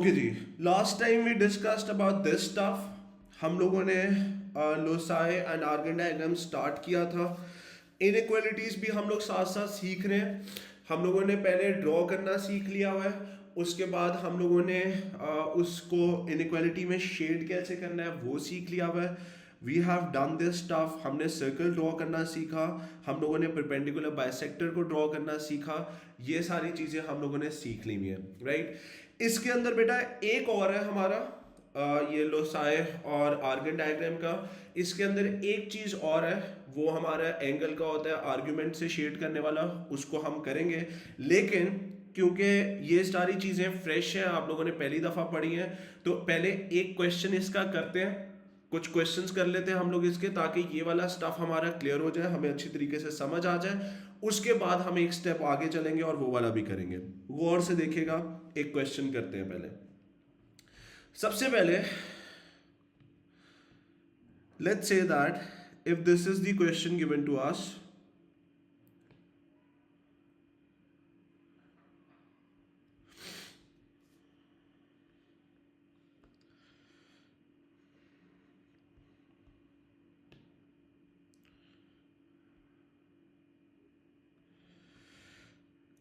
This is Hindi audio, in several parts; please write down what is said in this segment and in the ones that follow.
ओके जी, last time we discussed about this stuff. हम लोगों ने loci and Argand diagram start किया था। इनइक्वालिटीज भी हम लोग साथ साथ सीख रहे हैं। हम लोगों ने पहले ड्रॉ करना सीख लिया हुआ है, उसके बाद हम लोगों ने उसको इनइक्वालिटी में शेड कैसे करना है वो सीख लिया हुआ है। We have done this stuff. हमने सर्कल ड्रॉ करना सीखा, हम लोगों ने परपेंडिकुलर बाइसेक्टर को ड्रॉ करना सीखा। ये सारी चीज़ें हम लोगों ने सीख ली हुई है, राइट। इसके अंदर बेटा एक और है हमारा ये लोसाई और आर्गन डायग्राम का। इसके अंदर एक चीज़ और है, वो हमारा एंगल का होता है आर्ग्यूमेंट से शेड करने वाला, उसको हम करेंगे। लेकिन क्योंकि ये सारी चीज़ें फ्रेश हैं, आप लोगों ने पहली दफ़ा पढ़ी हैं, तो पहले एक क्वेश्चन इसका करते हैं, कुछ क्वेश्चंस कर लेते हैं हम लोग इसके, ताकि ये वाला स्टफ हमारा क्लियर हो जाए, हमें अच्छी तरीके से समझ आ जाए। उसके बाद हम एक स्टेप आगे चलेंगे और वो वाला भी करेंगे। गौर से देखिएगा, एक क्वेश्चन करते हैं पहले। सबसे पहले let's say that if this is the question given to us,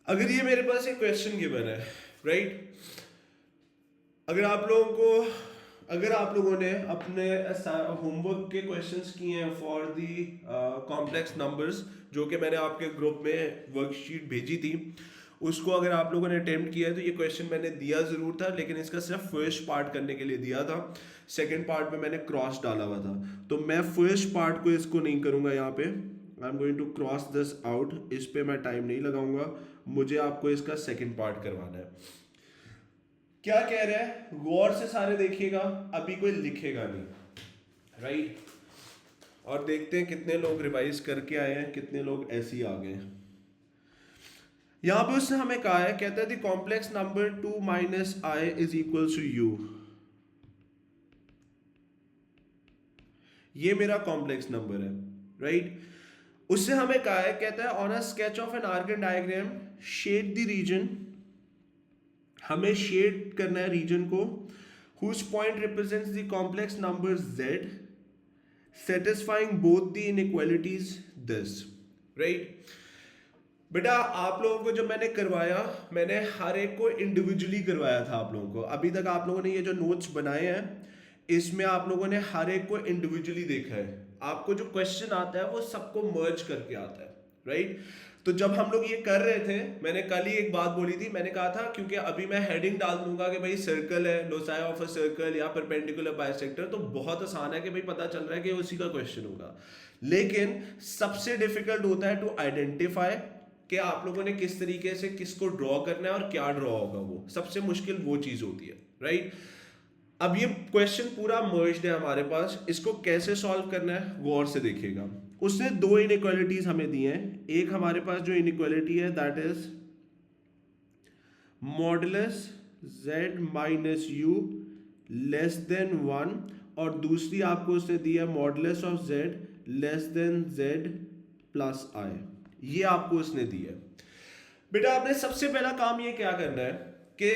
अगर ये मेरे पास एक क्वेश्चन गिवन है, राइट। अगर आप लोगों ने अपने होमवर्क के क्वेश्चंस किए हैं फॉर दी कॉम्प्लेक्स नंबर्स, जो कि मैंने आपके ग्रुप में वर्कशीट भेजी थी, उसको अगर आप लोगों ने अटेम्प्ट किया है तो ये क्वेश्चन मैंने दिया ज़रूर था, लेकिन इसका सिर्फ फर्स्ट पार्ट करने के लिए दिया था। सेकेंड पार्ट में मैंने क्रॉस डाला हुआ था, तो मैं फर्स्ट पार्ट को इसको नहीं करूँगा यहाँ पे। I am going to cross this out, इस पे मैं टाइम नहीं लगाऊंगा, मुझे आपको इसका सेकेंड पार्ट करवाना है। क्या कह रहा है, गौर से सारे देखिएगा, अभी कोई लिखेगा नहीं, राइट। और देखते हैं कितने लोग रिवाइज करके आए हैं, कितने लोग ऐसे ही आ गए। यहां पे उसने हमें कहा है, कहता है the complex number 2 minus i is equal to u. ये मेरा कॉम्प्लेक्स नंबर है, राइट। उससे हमें कहा है, कहता है on a sketch of an Argand diagram shade the region, हमें शेड करना है रीजन को, whose point represents the complex number z satisfying both the inequalities this, right. बेटा आप लोगों को जब मैंने करवाया, मैंने हर एक को इंडिविजुअली करवाया था आप लोगों को। अभी तक आप लोगों ने ये जो नोट्स बनाए हैं, इसमें आप लोगों ने हर एक को इंडिविजुअली देखा है। आपको जो क्वेश्चन आता है वो सबको मर्ज करके आता है, राइट। तो जब हम लोग ये कर रहे थे, मैंने कल ही एक बात बोली थी, मैंने कहा था क्योंकि अभी मैं हेडिंग डाल दूंगा कि भाई सर्कल है, लोसाई ऑफ अ सर्कल या परपेंडिकुलर बाइसेक्टर, तो बहुत आसान है कि भाई पता चल रहा है कि उसी का क्वेश्चन होगा। लेकिन सबसे डिफिकल्ट होता है टू आइडेंटिफाई कि आप लोगों ने किस तरीके से किसको ड्रॉ करना है और क्या ड्रॉ होगा, वो सबसे मुश्किल वो चीज होती है, राइट। अब ये क्वेश्चन पूरा मर्ज्ड है हमारे पास, इसको कैसे सॉल्व करना है गौर से देखिएगा। उसने दो इनइक्वालिटीज हमें दी हैं। एक हमारे पास जो इनइक्वालिटी है that is modulus z minus u less than 1, और दूसरी आपको उसने दी है modulus of z less than z plus i. ये आपको उसने दी है। बेटा आपने सबसे पहला काम ये क्या करना है कि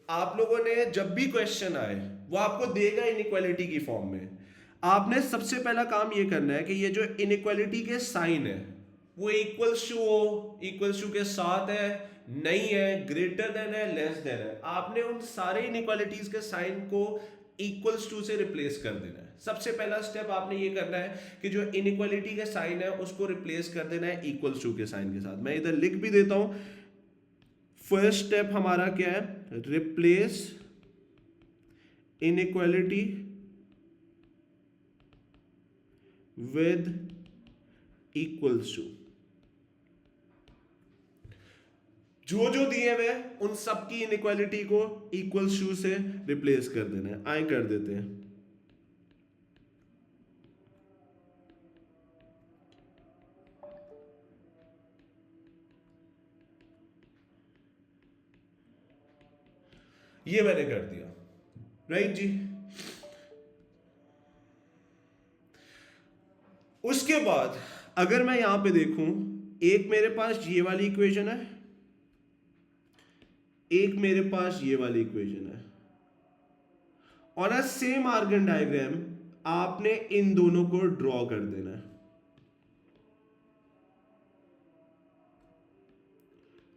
आप लोगों ने जब भी क्वेश्चन आए वो आपको देगा इनइक्वालिटी की फॉर्म में, आपने सबसे पहला काम ये करना है कि ये जो इनइक्वालिटी के साइन है वो इक्वल्स टू हो, इक्वल्स टू के साथ है, नहीं है, ग्रेटर देन है, लेस देन है। आपने उन सारे इनइक्वालिटीज के साइन को इक्वल्स टू से रिप्लेस कर देना है। सबसे पहला स्टेप आपने ये करना है कि जो इनइक्वालिटी के साइन है उसको रिप्लेस कर देना है इक्वल्स टू के साइन के साथ। मैं इधर लिख भी देता हूं। फर्स्ट स्टेप हमारा क्या है, replace inequality with equals to. जो जो दिए हुए उन सबकी इनइक्वालिटी को इक्वल्स टू से रिप्लेस कर देना है। आए कर देते हैं। ये मैंने कर दिया, राइट जी। उसके बाद अगर मैं यहां पे देखूं, एक मेरे पास ये वाली इक्वेशन है, एक मेरे पास ये वाली इक्वेशन है, on a same Argand diagram आपने इन दोनों को ड्रॉ कर देना है,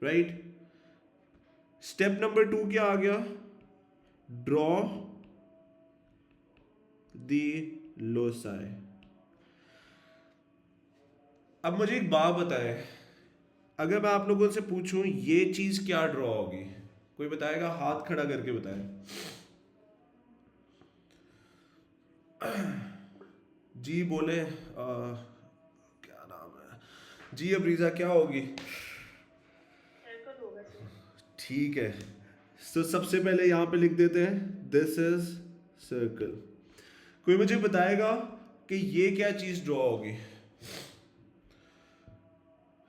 राइट। स्टेप नंबर 2 क्या आ गया? Draw the loci. अब मुझे एक बात बताएं, अगर मैं आप लोगों से पूछूं ये चीज क्या ड्रॉ होगी, कोई बताएगा? हाथ खड़ा करके बताएं। जी बोले क्या नाम है जी? अब्रीजा क्या होगी? ठीक है, तो सबसे पहले यहां पे लिख देते हैं दिस इज सर्कल। कोई मुझे बताएगा कि ये क्या चीज ड्रॉ होगी?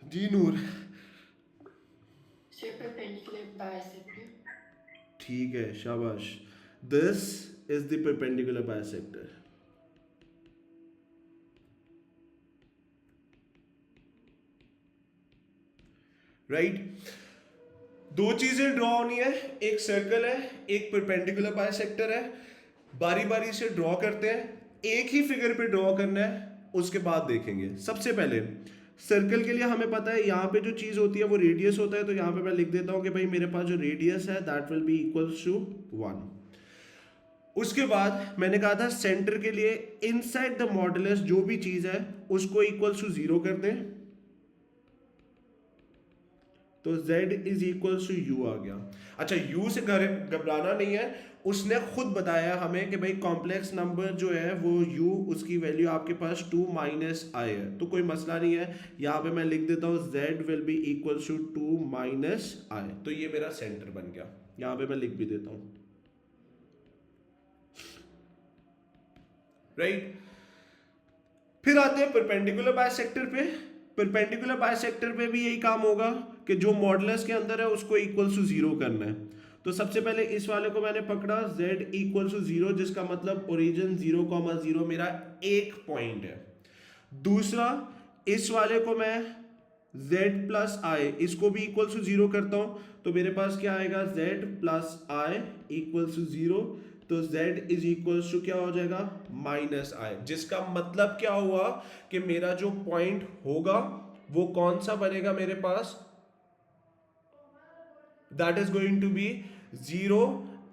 जी नूर। ठीक है, शाबाश। This is the perpendicular bisector. Right, दो चीजें ड्रॉ होनी है, एक सर्कल है, एक परपेंडिकुलर बाइसेक्टर है। बारी बारी से ड्रॉ करते हैं, एक ही फिगर पे ड्रॉ करना है, उसके बाद देखेंगे। सबसे पहले सर्कल के लिए हमें पता है यहाँ पे जो चीज होती है वो रेडियस होता है, तो यहाँ पे मैं लिख देता हूँ कि भाई मेरे पास जो रेडियस है that will be equals to 1। उसके बाद मैंने कहा था सेंटर के लिए इनसाइड द मॉडुलस जो भी चीज है उसको इक्वल्स टू 0 कर दें, तो z is equal to u आ गया। अच्छा, u से घबराना नहीं है, उसने खुद बताया हमें कि भाई कॉम्प्लेक्स नंबर जो है वो u उसकी वैल्यू आपके पास 2 माइनस आई है, तो कोई मसला नहीं है। यहाँ पे मैं लिख देता हूँ z will be equal to 2 minus i, तो ये मेरा सेंटर बन गया। यहाँ पे मैं लिख भी देता हूँ, राइट। फिर आते हैं परपेंडिकुलर बाइसेक्टर पे। परपेंडिकुलर बाइसेक्टर पे भी यही काम होगा कि जो मॉडुलस के अंदर है उसको इक्वल टू 0 करना है। तो सबसे पहले इस वाले को मैंने पकड़ा z इक्वल टू 0, जिसका मतलब ओरिजिन 0,0 मेरा एक पॉइंट है। दूसरा, इस वाले को मैं z प्लस आई इसको भी इक्वल टू 0 करता हूं, तो मेरे पास क्या आएगा z plus i equal to 0, तो z इज इक्वल टू क्या हो जाएगा? माइनस आई, जिसका मतलब क्या हुआ कि मेरा जो पॉइंट होगा वो कौन सा बनेगा मेरे पास? That is going to be 0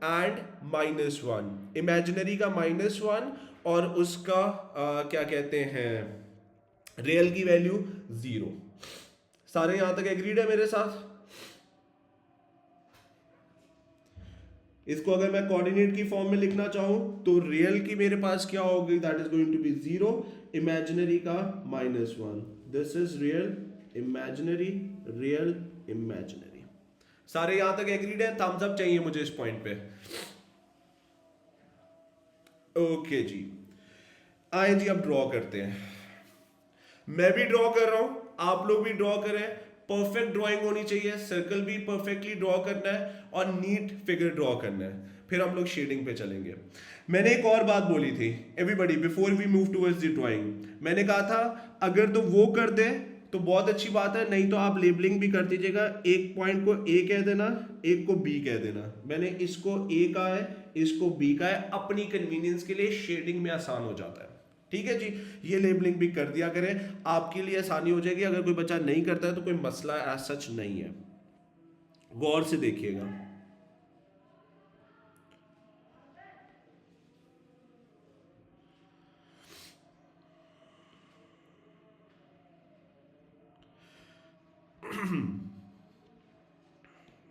and -1। Imaginary का -1 और उसका क्या कहते हैं, रियल की वैल्यू 0। सारे यहां तक एग्रीड है मेरे साथ? इसको अगर मैं कोऑर्डिनेट की फॉर्म में लिखना चाहूं तो रियल की मेरे पास क्या होगी? That is going to be 0, imaginary का -1। This is real, imaginary, real, imaginary. सारे यहां तक एग्रीड है? थम्स अप चाहिए मुझे इस पॉइंट पे। ओके जी, आए जी अब ड्रॉ करते हैं। मैं भी ड्रॉ कर रहा हूं, आप लोग भी ड्रॉ करें। परफेक्ट ड्राइंग होनी चाहिए, सर्कल भी परफेक्टली ड्रॉ करना है और नीट फिगर ड्रॉ करना है। फिर हम लोग शेडिंग पे चलेंगे। मैंने एक और बात बोली थी, everybody before we move towards the drawing, मैंने कहा था अगर तो वो कर दे तो बहुत अच्छी बात है, नहीं तो आप लेबलिंग भी कर दीजिएगा। एक पॉइंट को ए कह देना, एक को बी कह देना। मैंने इसको ए कहा है, इसको बी कहा है, अपनी कन्वीनियंस के लिए शेडिंग में आसान हो जाता है। ठीक है जी, ये लेबलिंग भी कर दिया करें, आपके लिए आसानी हो जाएगी। अगर कोई बच्चा नहीं करता है तो कोई मसला एज सच नहीं है, गौर से देखिएगा।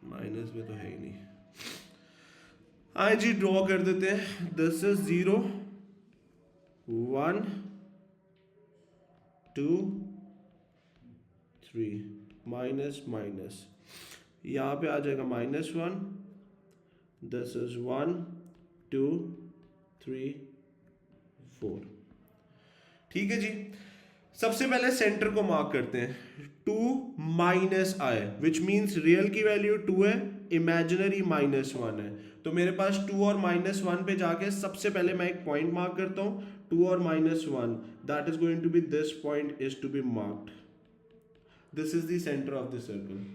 माइनस में तो है ही नहीं। हाँ जी, ड्रॉ कर देते हैं। दिस इज 0 1 2 3, माइनस माइनस, यहाँ पे आ जाएगा -1। This is 1 2 3 4। ठीक है जी, सबसे पहले सेंटर को मार्क करते हैं। 2 minus I which means real की वैल्यू 2 है, इमेजिनरी -1 है। तो मेरे पास 2 और -1 पे जाके सबसे पहले मैं एक पॉइंट मार्क करता हूं। 2 और -1, that is going to be this point is to be marked. This is the centre of the circle.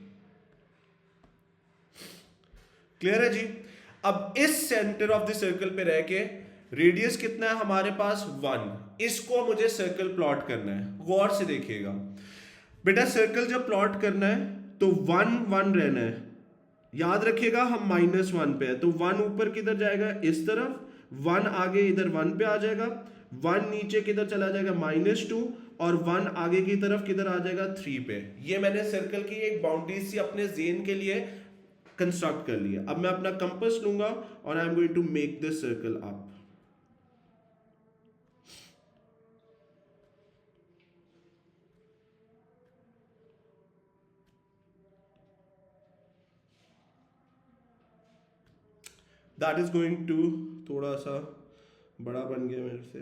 Clear है जी? अब इस सेंटर ऑफ द सर्कल पे रह के रेडियस कितना है हमारे पास 1, इसको मुझे सर्कल प्लॉट करना है। गौर से देखिएगा बेटा, सर्कल जब प्लॉट करना है तो 1 1 रहना है। याद रखिएगा हम -1 पे है, तो 1 ऊपर किधर जाएगा, इस तरफ, 1 आगे इधर 1 पे आ जाएगा, 1 नीचे किधर चला जाएगा -2, और 1 आगे की तरफ किधर आ जाएगा 3 पे। ये मैंने सर्कल की एक बाउंड्री सी अपने जेन के लिए कंस्ट्रक्ट कर लिया। अब मैं अपना कंपास लूंगा और I am going to make this circle up. That is going to, थोड़ा सा बड़ा बन गया मेरे से,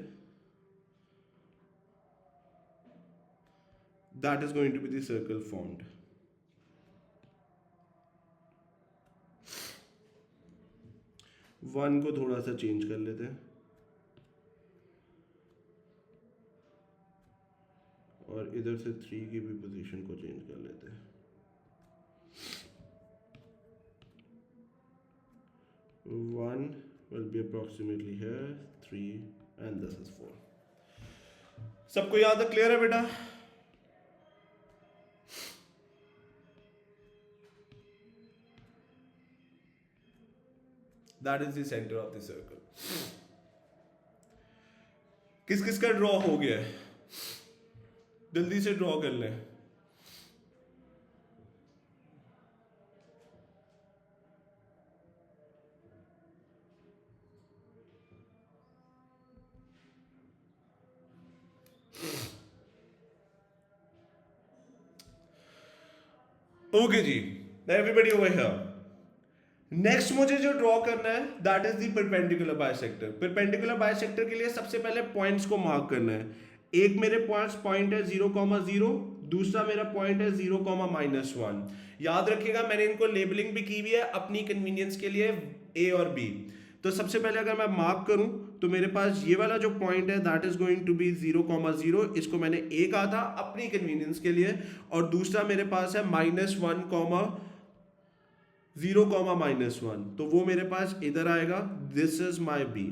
that is going to be the circle formed. One को थोड़ा सा चेंज कर लेते हैं और इधर से 3 की भी पोजीशन को चेंज कर लेते हैं। 1 will be approximately here, 3 and this is 4। सबको याद है, क्लियर है बेटा? That is the center of the circle। किस किस का ड्रॉ हो गया है, जल्दी से ड्रॉ कर लें। ओके जी, एवरीबडी ओवर हियर। नेक्स्ट मुझे जो ड्रॉ करना है that is the perpendicular bisector. Perpendicular bisector के लिए सबसे पहले पॉइंट्स को मार्क करना है। एक मेरे पास पॉइंट है 0,0, दूसरा मेरा पॉइंट है 0,-1। याद रखिएगा मैंने इनको लेबलिंग भी की हुई है अपनी कन्वीनियंस के लिए, ए और बी। तो सबसे पहले अगर मैं मार्क करूं तो मेरे पास ये वाला जो पॉइंट है that is going to be 0,0, इसको मैंने ए कहा था अपनी कन्वीनियंस के लिए, और दूसरा मेरे पास है -1, 0,-1, तो वो मेरे पास इधर आएगा। This is my B.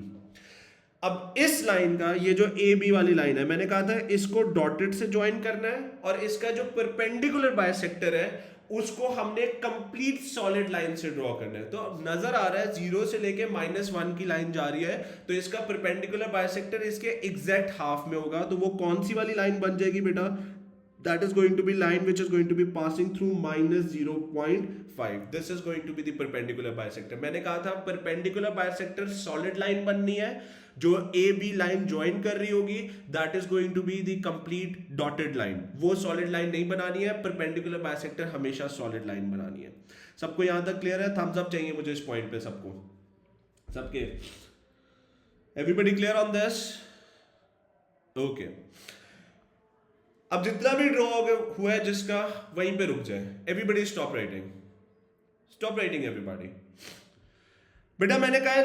अब इस लाइन का ये जो ए बी वाली लाइन है, मैंने कहा था इसको डॉटेड से ज्वाइन करना है, और इसका जो परपेंडिकुलर बाइसेक्टर है उसको हमने कंप्लीट सॉलिड लाइन से ड्रॉ करना है। तो नजर आ रहा है 0 से लेके -1 की लाइन जा रही है, तो इसका परपेंडिकुलर बाइसेक्टर इसके एग्जैक्ट हाफ में होगा। तो वो कौन सी वाली लाइन बन जाएगी बेटा? That is going to be line which is going to be passing through -0.5. This is going to be the perpendicular bisector। मैंने कहा था perpendicular bisector solid line बननी है, जो ए बी लाइन ज्वाइन कर रही होगी that is going to be the complete dotted line। वो solid line नहीं बनानी है, perpendicular bisector हमेशा solid line बनानी है। सबको यहां तक क्लियर है? थम्स अप चाहिए मुझे इस पॉइंट पे सबको, सबके। Everybody clear on this? Okay. अब जितना भी ड्रॉ हुआ है जिसका, वहीं पे रुक जाए। Everybody stop writing, stop writing everybody. बेटा मैंने कहा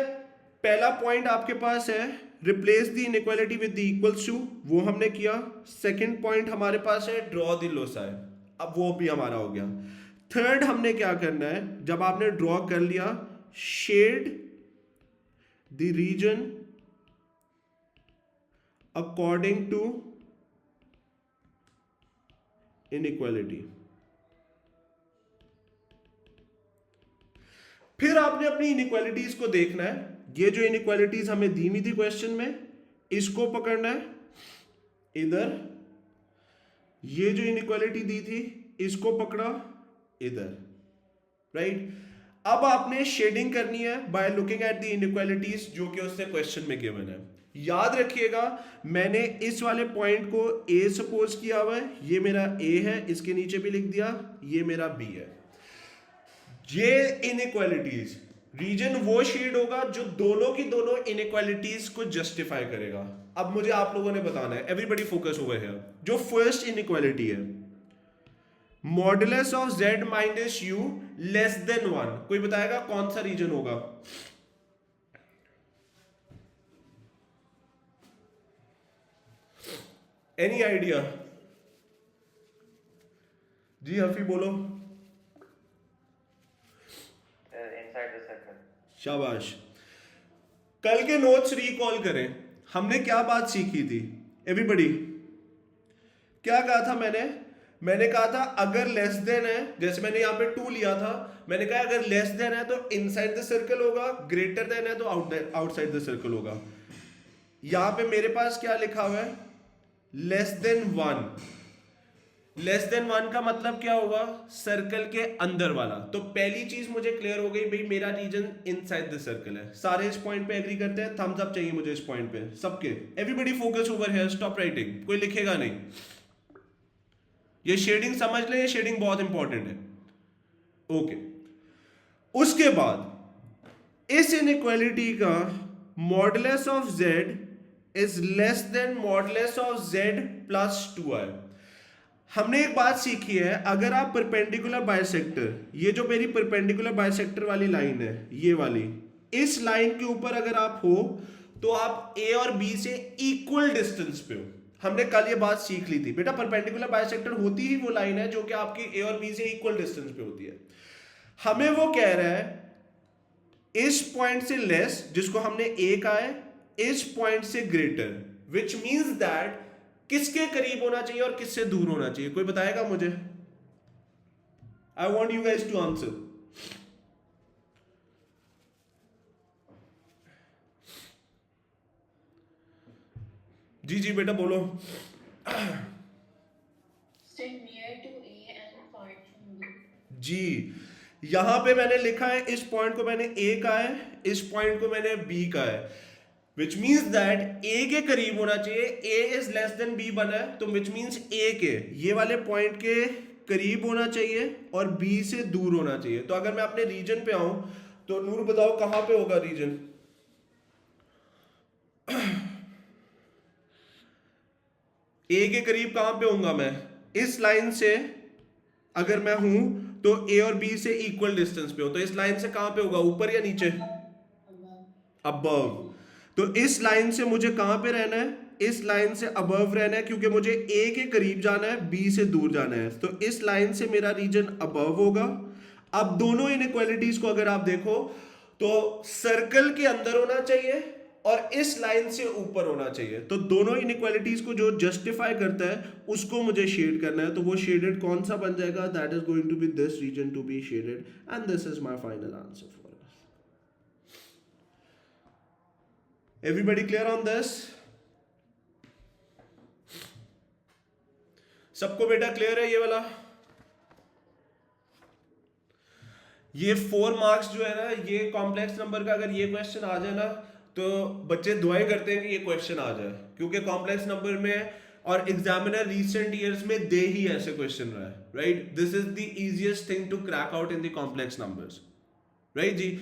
पहला पॉइंट आपके पास है replace the inequality with the equals to, वो हमने किया। सेकंड पॉइंट हमारे पास है ड्रॉ द लोसाई, अब वो भी हमारा हो गया। थर्ड हमने क्या करना है, जब आपने ड्रॉ कर लिया, shade the region according to inequality. फिर आपने अपनी इनइक्वालिटीज को देखना है। ये जो इनइक्वालिटीज हमें दी हुई थी क्वेश्चन में, इसको पकड़ना है इधर। ये जो इनइक्वालिटी दी थी इसको पकड़ा इधर, राइट। अब आपने शेडिंग करनी है by looking at the inequalities जो कि उससे क्वेश्चन में गिवन है। याद रखिएगा मैंने इस वाले पॉइंट को ए सपोज किया हुआ है, ये मेरा ए है, इसके नीचे भी लिख दिया ये मेरा बी है। ये इनइक्वालिटीज रीजन वो शेड होगा जो दोनों की दोनों इनइक्वालिटीज को जस्टिफाई करेगा। अब मुझे आप लोगों ने बताना है, एवरीबडी फोकस ओवर हियर। जो फर्स्ट इनइक्वालिटी है, modulus of z minus u less than 1, कोई बताएगा कौन सा रीजन होगा? Any idea? जी हफी बोलो। Inside the circle। शाबाश। कल के नोट्स रिकॉल करें, हमने क्या बात सीखी थी एवरीबॉडी? क्या कहा था मैंने कहा था अगर लेस देन है, जैसे मैंने यहाँ पे 2 लिया था, मैंने कहा अगर लेस देन है तो इनसाइड द सर्कल होगा, ग्रेटर देन है तो आउटसाइड द सर्कल होगा। यहाँ पे मेरे पास क्या लिखा हुआ है? Less than 1। लेस देन 1 का मतलब क्या होगा? सर्कल के अंदर वाला। तो पहली चीज मुझे क्लियर हो गई भाई, मेरा रीजन इनसाइड द सर्कल है। सारे इस पॉइंट पे एग्री करते हैं? थम्स अप चाहिए मुझे इस पॉइंट पे सबके। Everybody focus over here, stop writing, कोई लिखेगा नहीं। ये शेडिंग समझ ले, ये शेडिंग बहुत इंपॉर्टेंट है। ओके, उसके बाद इस इनइक्वालिटी का modulus of z is less than modulus of z plus 2i। हमने एक बात सीखी है, अगर आप परपेंडिकुलर बाइसेक्टर, ये जो मेरी परपेंडिकुलर बाइसेक्टर वाली लाइन है, ये वाली, इस लाइन के ऊपर अगर आप हो तो आप a और b से इक्वल डिस्टेंस पे हो। हमने कल ये बात सीख ली थी बेटा, परपेंडिकुलर बाइसेक्टर होती ही वो लाइन है जो कि आपकी a और b से इक्वल डिस्टेंस पे होती है। हमें वो कह रहा है इस पॉइंट से लेस, जिसको हमने a कहा है, इस पॉइंट से ग्रेटर, विच मींस दैट किसके करीब होना चाहिए और किससे दूर होना चाहिए? कोई बताएगा मुझे? I want you guys to answer. जी जी बेटा बोलो। जी, यहां पे मैंने लिखा है इस पॉइंट को मैंने a कहा है, इस पॉइंट को मैंने b कहा है, विच मीन्स दैट a के करीब होना चाहिए। a is less than b बना है, तो विच मीन्स a के ये वाले पॉइंट के करीब होना चाहिए और b से दूर होना चाहिए। तो अगर मैं अपने रीजन पे आऊं तो नूर बताओ कहां पे होगा रीजन? a के करीब कहां पे होऊंगा मैं? इस लाइन से अगर मैं हूं तो a और b से इक्वल डिस्टेंस पे हो, तो इस लाइन से कहां पे होगा, ऊपर या नीचे? अबव। तो इस लाइन से मुझे कहां पे रहना है? इस लाइन से अबव रहना है, क्योंकि मुझे a के करीब जाना है, b से दूर जाना है। तो इस लाइन से मेरा रीजन अबव होगा। अब दोनों इनइक्वालिटीज को अगर आप देखो तो सर्कल के अंदर होना चाहिए और इस लाइन से ऊपर होना चाहिए। तो दोनों इनइक्वालिटीज को जो जस्टिफाई करता है उसको मुझे शेड करना है। तो वो शेडेड कौन सा बन जाएगा? That is going to be this region to be shaded, and this is my final answer for us. Everybody clear on this? सबको बेटा क्लियर है ये वाला? ये 4 मार्क्स जो है ना, ये कॉम्प्लेक्स नंबर का अगर ये क्वेश्चन आ जाए ना तो बच्चे दुआएं करते हैं कि ये क्वेश्चन आ जाए, क्योंकि कॉम्प्लेक्स नंबर में और एग्जामिनर रिसेंट ईयर्स में दे ही ऐसे क्वेश्चन रहा है, right? This is the easiest thing to crack out in the complex numbers, right जी?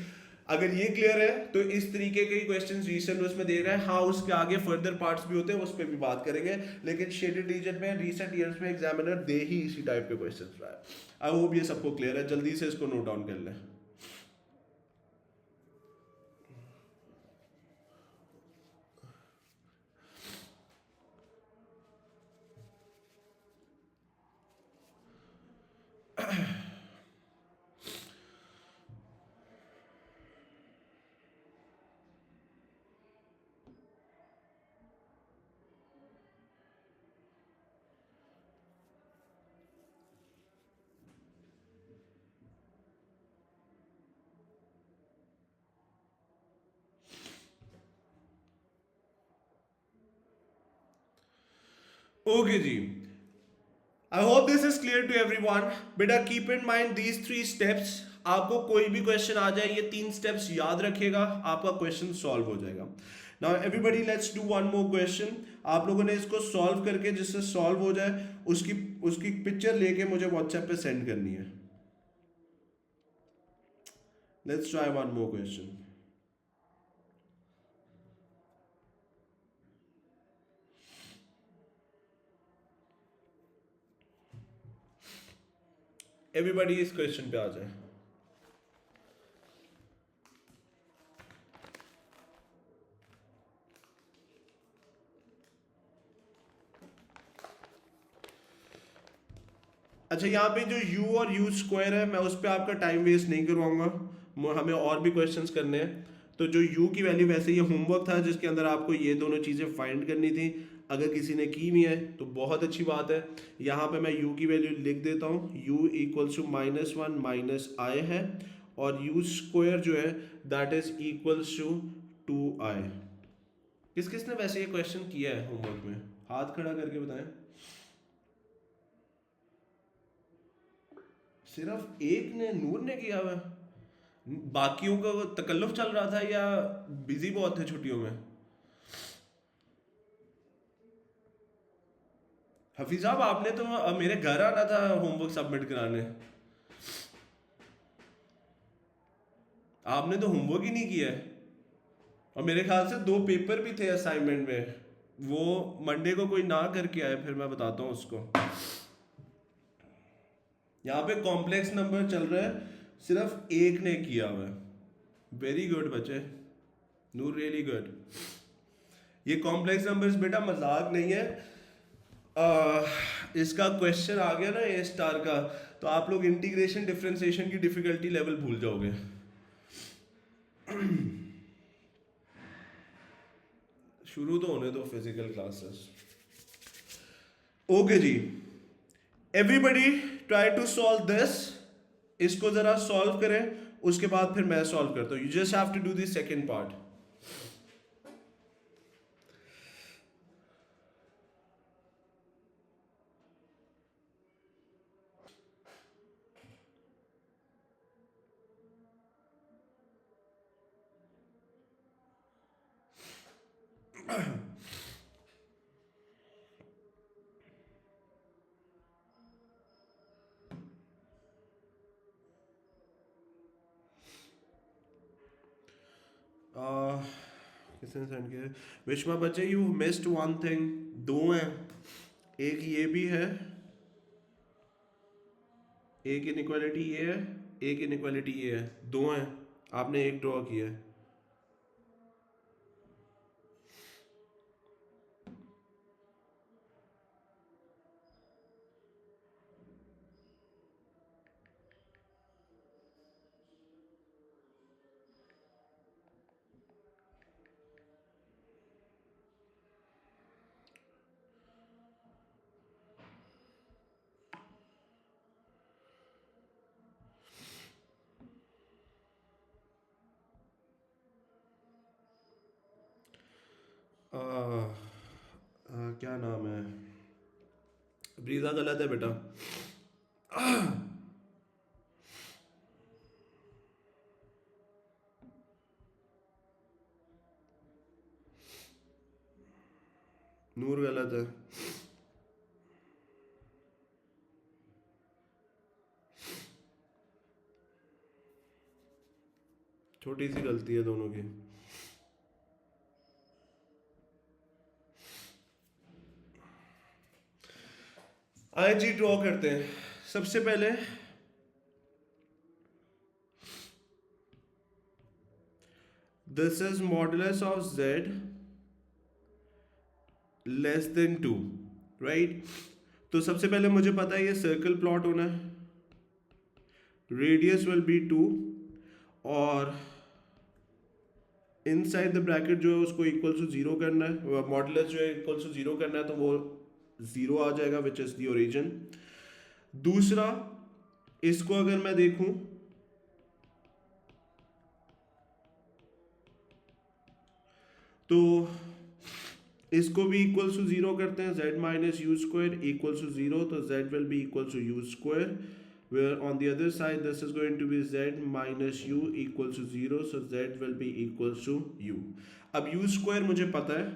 अगर ये क्लियर है तो इस तरीके के क्वेश्चंस रिसेंट उसमें दे रहे हैं। हाँ, उसके आगे फर्दर पार्ट्स भी होते हैं, उस पर भी बात करेंगे, लेकिन शेडेड रीजन में रिसेंट ईयर्स में एग्जामिनर दे ही इसी टाइप के क्वेश्चंस रहा है। आई होप ये सबको क्लियर है, जल्दी से इसको नोट डाउन कर लें। ओके जी, I hope this is clear to everyone. बेटा keep in mind these 3 steps. आपको कोई भी क्वेश्चन आ जाए, ये 3 स्टेप्स याद रखिएगा, आपका क्वेश्चन सॉल्व हो जाएगा। Now everybody let's do one more question. आप लोगों ने इसको सॉल्व करके, जिससे सॉल्व हो जाए उसकी पिक्चर लेके मुझे व्हाट्सएप पे सेंड करनी है। Let's try one more question. Everybody इस क्वेश्चन पे आ जाए। अच्छा, यहाँ पे जो u और u स्क्वायर है, मैं उस पर आपका टाइम वेस्ट नहीं करवाऊंगा। हमें और भी क्वेश्चंस करने हैं। तो जो u की वैल्यू, वैसे ये होमवर्क था जिसके अंदर आपको ये दोनों चीज़ें फाइंड करनी थी। अगर किसी ने की भी है तो बहुत अच्छी बात है। यहाँ पे मैं u की वैल्यू लिख देता हूँ, u इक्वल्स टू -1 माइनस आई है, और u स्क्वायर जो है that is equals to 2i। किस किस ने वैसे ये क्वेश्चन किया है होमवर्क में, हाथ खड़ा करके बताएं। सिर्फ एक ने, नूर ने किया हुआ है? बाकियों का तकल्लुफ चल रहा था या बिजी बहुत थे छुट्टियों में? हफीज साहब आपने तो मेरे घर आना था होमवर्क सबमिट कराने, आपने तो होमवर्क ही नहीं किया है। और मेरे ख्याल से 2 पेपर भी थे असाइनमेंट में, वो मंडे को कोई ना करके आए, फिर मैं बताता हूँ उसको। यहाँ पे कॉम्प्लेक्स नंबर चल रहा है, सिर्फ एक ने किया हुआ है। वेरी गुड बच्चे, नूर रियली गुड। ये कॉम्प्लेक्स नंबर्स बेटा मजाक नहीं है। इसका क्वेश्चन आ गया ना ए स्टार का, तो आप लोग इंटीग्रेशन डिफरेंशिएशन की डिफिकल्टी लेवल भूल जाओगे। शुरू तो होने दो फिजिकल क्लासेस। ओके जी, everybody try to solve this. इसको जरा सॉल्व करें, उसके बाद फिर मैं सॉल्व करता हूँ। You just have to do this second part. किसने सेंड किया? विश्वा बच्चे, यू मिस्ड वन थिंग। 2 हैं, एक ये भी है, एक इनइक्वालिटी ये है, एक इनइक्वालिटी ये है। 2 हैं, आपने एक ड्रॉ किया है। क्या नाम है? ब्रीजा गलत है बेटा। नूर गलत है। छोटी सी गलती है दोनों की। आए जी, ड्रॉ करते हैं। सबसे पहले this is modulus of z less than 2, right? तो सबसे पहले मुझे पता है ये सर्कल प्लॉट होना है, रेडियस विल बी 2, और इनसाइड द ब्रैकेट जो है उसको इक्वल टू 0 करना है, मॉडुलस जो है इक्वल टू 0 करना है, तो वो 0 आ जाएगा, विच इज द ओरिजिन। दूसरा, इसको अगर मैं देखूं तो इसको भी इक्वल टू 0 करते हैं, z minus u square equal to 0, तो z will be equal to u square, where on the other side this is going to be z minus u equals to 0, so z will be equals to u। अब u square मुझे पता है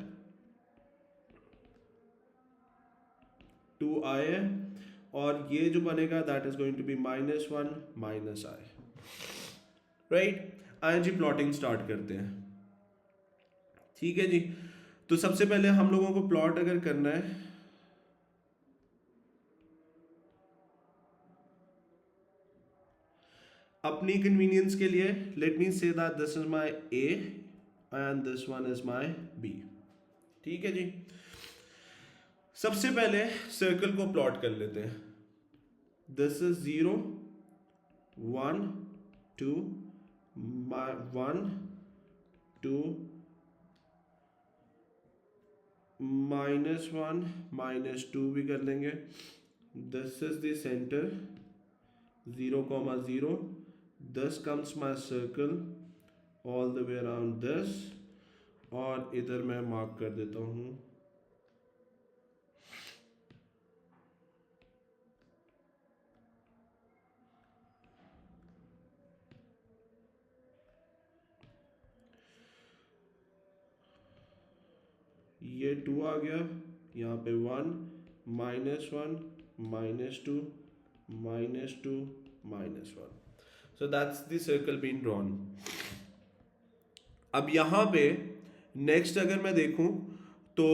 2i है, और ये जो बनेगा that is going to be -1 minus i, right? आइए जी प्लॉटिंग स्टार्ट करते हैं। ठीक है जी, तो सबसे पहले हम लोगों को प्लॉट अगर करना है, अपनी कन्वीनियंस के लिए, let me say that this is my A and this one is my B. ठीक है जी, सबसे पहले सर्कल को प्लॉट कर लेते हैं। दिस इज 0 1 2 1 2 -1 -2 भी कर लेंगे। This is the centre 0,0. this comes my circle all the way around this, और इधर मैं मार्क कर देता हूँ ये 2 आ गया, यहाँ पे 1 -1 -2 -2 -1. So that's the circle being drawn. अब यहाँ पे नेक्स्ट अगर मैं देखूं तो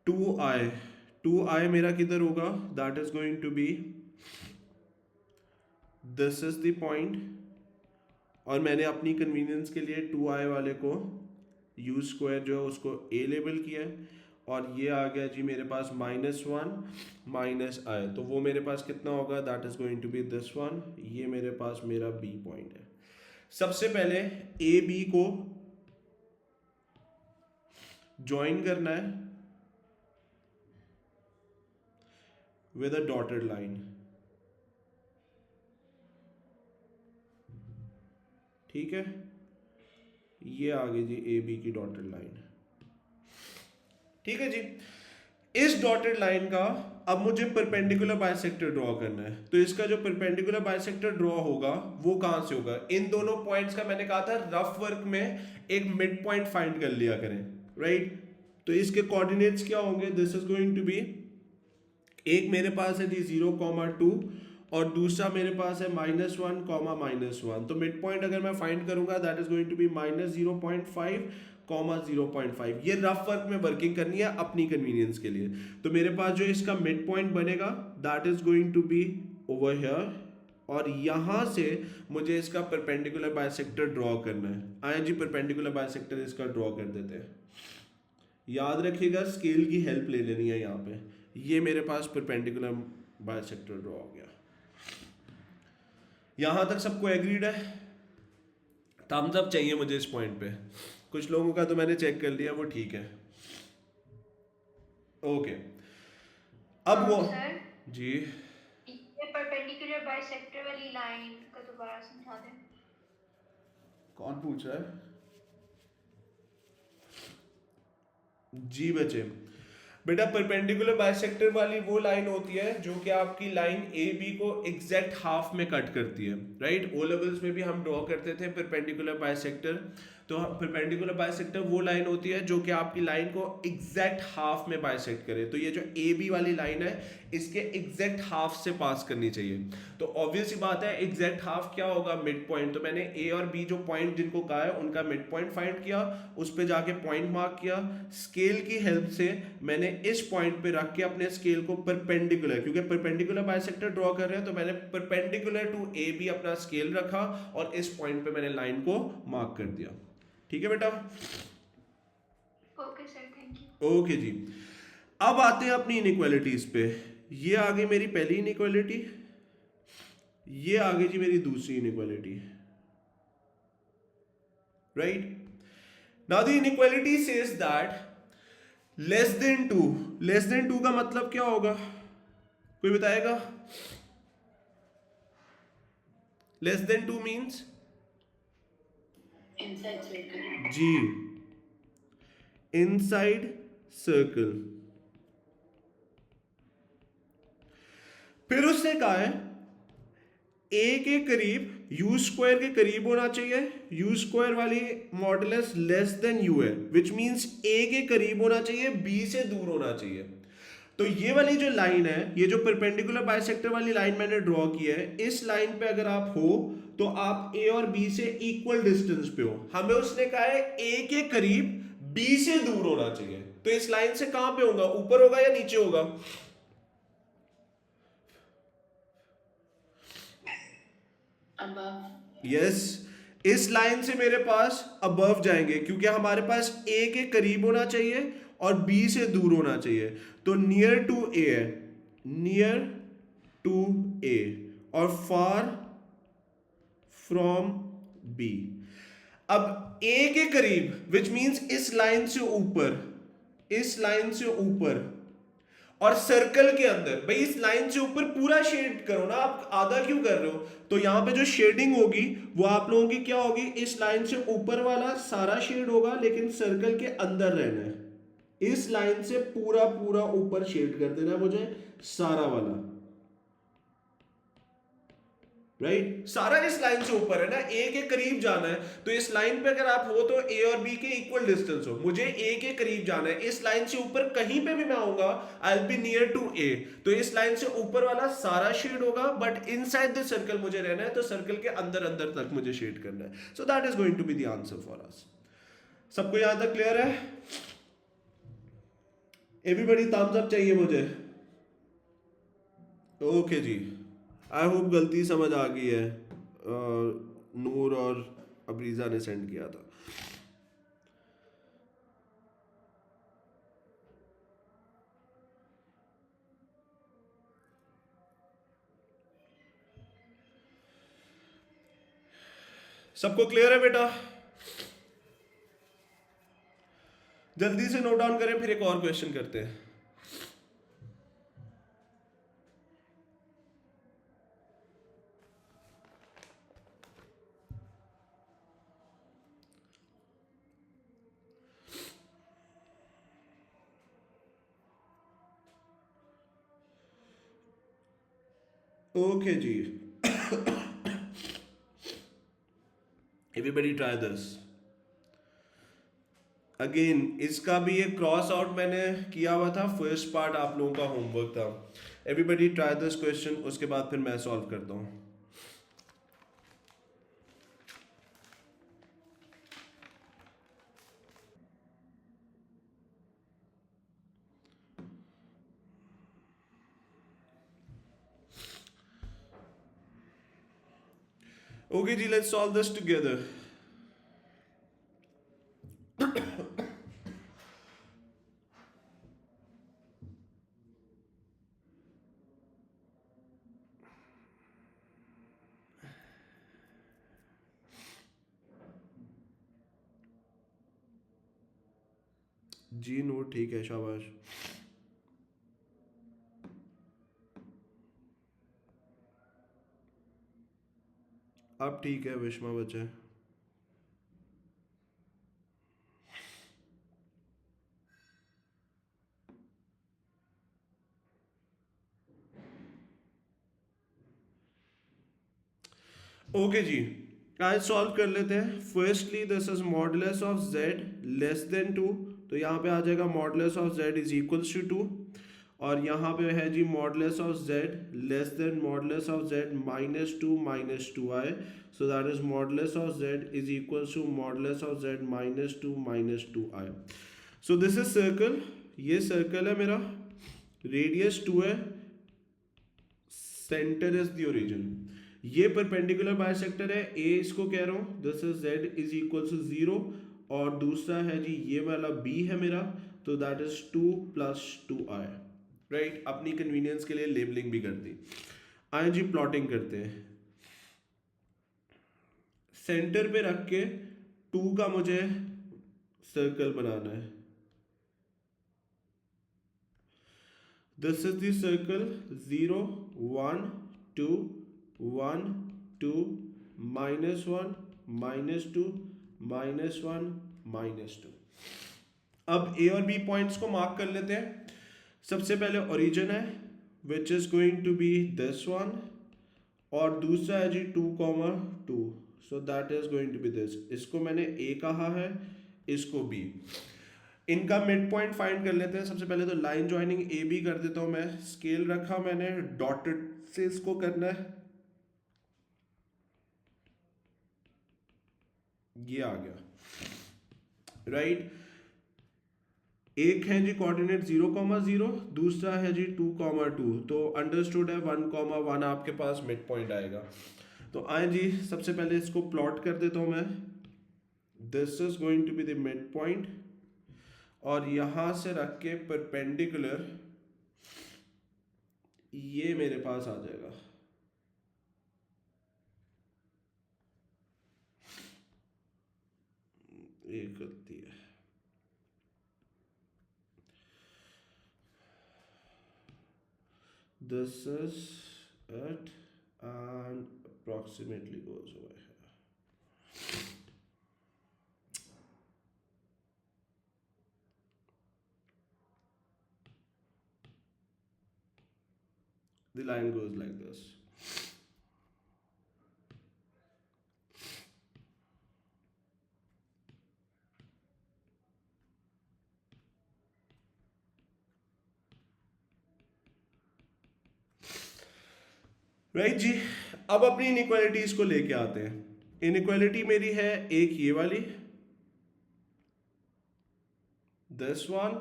2i मेरा किधर होगा, that is going to be this is the point, और मैंने अपनी कन्वीनियंस के लिए 2i वाले को u स्क्वायर जो है उसको a लेबल किया है, और ये आ गया जी मेरे पास -1 -i, तो वो मेरे पास कितना होगा, that is going to be this one, ये मेरे पास मेरा b पॉइंट है। सबसे पहले ए बी को ज्वाइन करना है विद अ डॉटेड लाइन, ठीक है, ये आ गई जी ए बी की डॉटेड लाइन, ठीक है जी। इस डॉटेड लाइन का अब मुझे परपेंडिकुलर बाइसेक्टर ड्रॉ करना है, तो इसका जो परपेंडिकुलर बाइसेक्टर ड्रॉ होगा वो कहां से होगा, इन दोनों पॉइंट्स का मैंने कहा था रफ वर्क में एक मिड पॉइंट फाइंड कर लिया करें, राइट। तो इसके कोऑर्डिनेट्स क्या होंगे, this is going to be, एक मेरे पास है जी 0,2 और दूसरा मेरे पास है -1, -1, तो मिड पॉइंट अगर मैं फाइंड करूंगा that is going to be -0.5, 0.5। ये रफ वर्क में वर्किंग करनी है अपनी कन्वीनियंस के लिए। तो मेरे पास जो इसका मिड पॉइंट बनेगा that is going to be over here, और यहां से मुझे इसका परपेंडिकुलर बाइसेक्टर ड्रॉ करना है। आए जी परपेंडिकुलर बाइसेक्टर इसका ड्रॉ कर देते हैं। याद रखिएगा स्केल की हेल्प ले लेनी है यहाँ पे। ये मेरे पास परपेंडिकुलर बाइसेक्टर ड्रॉ हो गया। यहां तक सबको एग्रीड है? थम्स अप चाहिए मुझे इस पॉइंट पे। कुछ लोगों का तो मैंने चेक कर लिया, वो ठीक है, ओके। अब वो सर जी ये परपेंडिकुलर बाइसेक्टर वाली लाइन का दोबारा समझा दें। कौन पूछ रहा है? जी बच्चे, बेटा परपेंडिकुलर बाइसेक्टर वाली वो लाइन होती है जो कि आपकी लाइन ए बी को एग्जैक्ट हाफ में कट करती है, राइट। ओ लेवल्स में भी हम ड्रॉ करते थे परपेंडिकुलर बाइसेक्टर। तो परपेंडिकुलर बाइसेक्टर वो लाइन होती है जो कि आपकी लाइन को एग्जैक्ट हाफ में बाइसेक्ट करे। तो ये जो ए बी वाली लाइन है इसके एग्जैक्ट हाफ से पास करनी चाहिए। तो ऑब्वियस ही बात है एग्जैक्ट हाफ क्या होगा, मिड पॉइंट। तो मैंने ए और बी जो पॉइंट जिनको कहा है उनका मिड पॉइंट फाइंड किया, उस पर जाके पॉइंट मार्क किया, स्केल की हेल्प से मैंने इस पॉइंट पे रख के अपने स्केल को परपेंडिकुलर, क्योंकि परपेंडिकुलर बाइसेक्टर ड्रॉ कर रहे हैं तो मैंने परपेंडिकुलर टू ए बी अपना स्केल रखा और इस पॉइंट पे मैंने लाइन को मार्क कर दिया। ठीक है बेटा, okay sir, thank you. Okay जी। अब आते हैं अपनी इनइक्वालिटीज पे। ये आ गई मेरी पहली इनइक्वालिटी, ये आ गई जी मेरी दूसरी inequality, right. Now the inequality says that less than 2, less than 2 का मतलब क्या होगा, कोई बताएगा? Less than 2 means inside circle. जी, इनसाइड सर्कल। फिर उसने कहा है ए के करीब यू स्क्वायर के करीब होना चाहिए, यू स्क्वायर वाली मॉडुलस लेस देन यू है, विच मींस ए के करीब होना चाहिए, बी से दूर होना चाहिए। तो ये वाली जो लाइन है, ये जो परपेंडिकुलर बाइसेक्टर वाली लाइन मैंने ड्रॉ की है, इस लाइन पे अगर आप हो तो आप ए और बी से इक्वल डिस्टेंस पे हो। हमें उसने कहा है ए के करीब बी से दूर होना चाहिए। तो इस लाइन से कहां पे होगा, ऊपर होगा या नीचे होगा? यस, इस लाइन से मेरे पास अबव जाएंगे क्योंकि हमारे पास ए के करीब होना चाहिए और बी से दूर होना चाहिए। तो नियर टू ए है, नियर टू ए, और फार फ्रॉम बी। अब ए के करीब, विच मीन्स इस लाइन से ऊपर, इस लाइन से ऊपर और सर्कल के अंदर, भाई इस लाइन से ऊपर पूरा शेड करो ना, आप आधा क्यों कर रहे हो? तो यहां पे जो शेडिंग होगी वो आप लोगों की क्या होगी, इस लाइन से ऊपर वाला सारा शेड होगा, लेकिन सर्कल के अंदर रहना है। इस लाइन से पूरा पूरा ऊपर शेड कर देना है मुझे, सारा वाला, राइट सारा इस लाइन से ऊपर है ना, ए के करीब जाना है। तो इस लाइन पे अगर आप हो तो ए और बी के इक्वल डिस्टेंस हो, मुझे ए के करीब जाना है, इस लाइन से ऊपर कहीं पे भी मैं आऊंगा I will be near to A. तो इस लाइन से ऊपर वाला सारा शेड होगा, बट इनसाइड द सर्कल मुझे रहना है, तो सर्कल के अंदर अंदर तक मुझे शेड करना है। So that is going to be the answer for us. सबको यहां तक क्लियर है? एवरीबॉडी थम्स अप चाहिए मुझे। ओके जी, आई होप गलती समझ आ गई है। नूर और अबरीजा ने सेंड किया था। सबको क्लियर है बेटा? जल्दी से नोट डाउन करें, फिर एक और क्वेश्चन करते हैं। ओके जी, एवरीबडी ट्राई दिस अगेन। इसका भी एक क्रॉस आउट मैंने किया हुआ था, फर्स्ट पार्ट आप लोगों का होमवर्क था। एवरीबडी ट्राई दिस क्वेश्चन, उसके बाद फिर मैं सॉल्व करता हूं। ओके जी, लेट्स सॉल्व दिस टुगेदर। जी नोट ठीक है, शाबाश। अब ठीक है विश्मा बचे। ओके जी, आज सॉल्व कर लेते हैं। Firstly this is modulus of z less than 2, तो यहाँ पे आ जाएगा modulus of z is equals to 2, और यहाँ पे है जी modulus of z less than modulus of z minus two i, so that is modulus of z is equals to modulus of z minus two i. So this is circle, ये सर्कल है मेरा, रेडियस 2 है, सेंटर इज द ओरिजिन। ये परपेंडिकुलर बाइसेक्टर है, ए इसको कह रहा हूं, this is z is equal to 0, और दूसरा है जी ये वाला b है मेरा, तो that is 2 plus 2i, right. अपनी कन्वीनियंस के लिए लेबलिंग भी कर दी। आए जी प्लॉटिंग करते हैं। सेंटर पे रख के 2 का मुझे सर्कल बनाना है। This is the circle 0 1 2 1 2 -1 -2 -1 -2। अब ए और बी पॉइंट्स को मार्क कर लेते हैं। सबसे पहले ओरिजिन है which is going to be this one, और दूसरा है जी 2, 2, so that is going to be this. इसको मैंने ए कहा है, इसको बी। इनका मिड पॉइंट फाइंड कर लेते हैं। सबसे पहले तो लाइन ज्वाइनिंग ए बी कर देता हूं मैं, स्केल रखा मैंने, डॉटेड से इसको करना है, ये आ गया, राइट। एक है जी कोऑर्डिनेट 0, 0, दूसरा है जी 2, 2, तो अंडरस्टूड है 1, 1 आपके पास मिड पॉइंट आएगा। तो आए जी सबसे पहले इसको प्लॉट कर देता हूं मैं। This is going to be the mid point, और यहां से रख के परपेंडिकुलर ये मेरे पास आ जाएगा। this is it, and approximately goes over here. The line goes like this. Right जी। अब अपनी इनइक्वालिटीज को लेके आते हैं। इनइक्वालिटी मेरी है एक ये वाली, this one,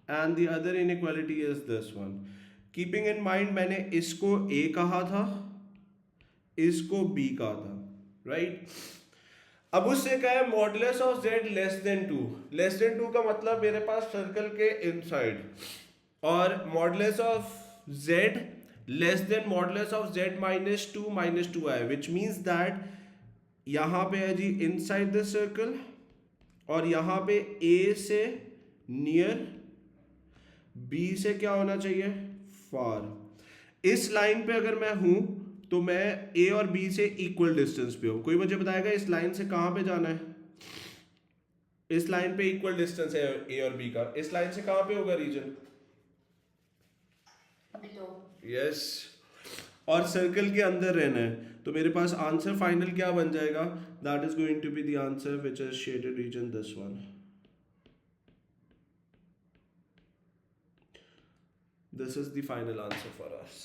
and the other inequality is this one. Keeping in mind मैंने इसको ए कहा था, इसको बी कहा था, राइट। अब उससे क्या है, modulus of Z less than 2। Less than 2 का मतलब मेरे पास सर्कल के इनसाइड, और modulus of Z less than modulus of Z minus two है, विच मीन्स दैट यहां पे है जी इनसाइड द सर्कल, और यहां पे ए से नियर, बी से क्या होना चाहिए, फार। इस लाइन पे अगर मैं हूं तो मैं ए और बी से इक्वल डिस्टेंस पे हूं। कोई मुझे बताएगा इस लाइन से कहां पे जाना है? इस लाइन पे इक्वल डिस्टेंस है ए और बी का, इस लाइन से कहां पे होगा रीजन? बिलो। यस। और सर्कल के अंदर रहना है, तो मेरे पास आंसर फाइनल क्या बन जाएगा? That is going to be the answer which is shaded region, this one. This is the final answer for us.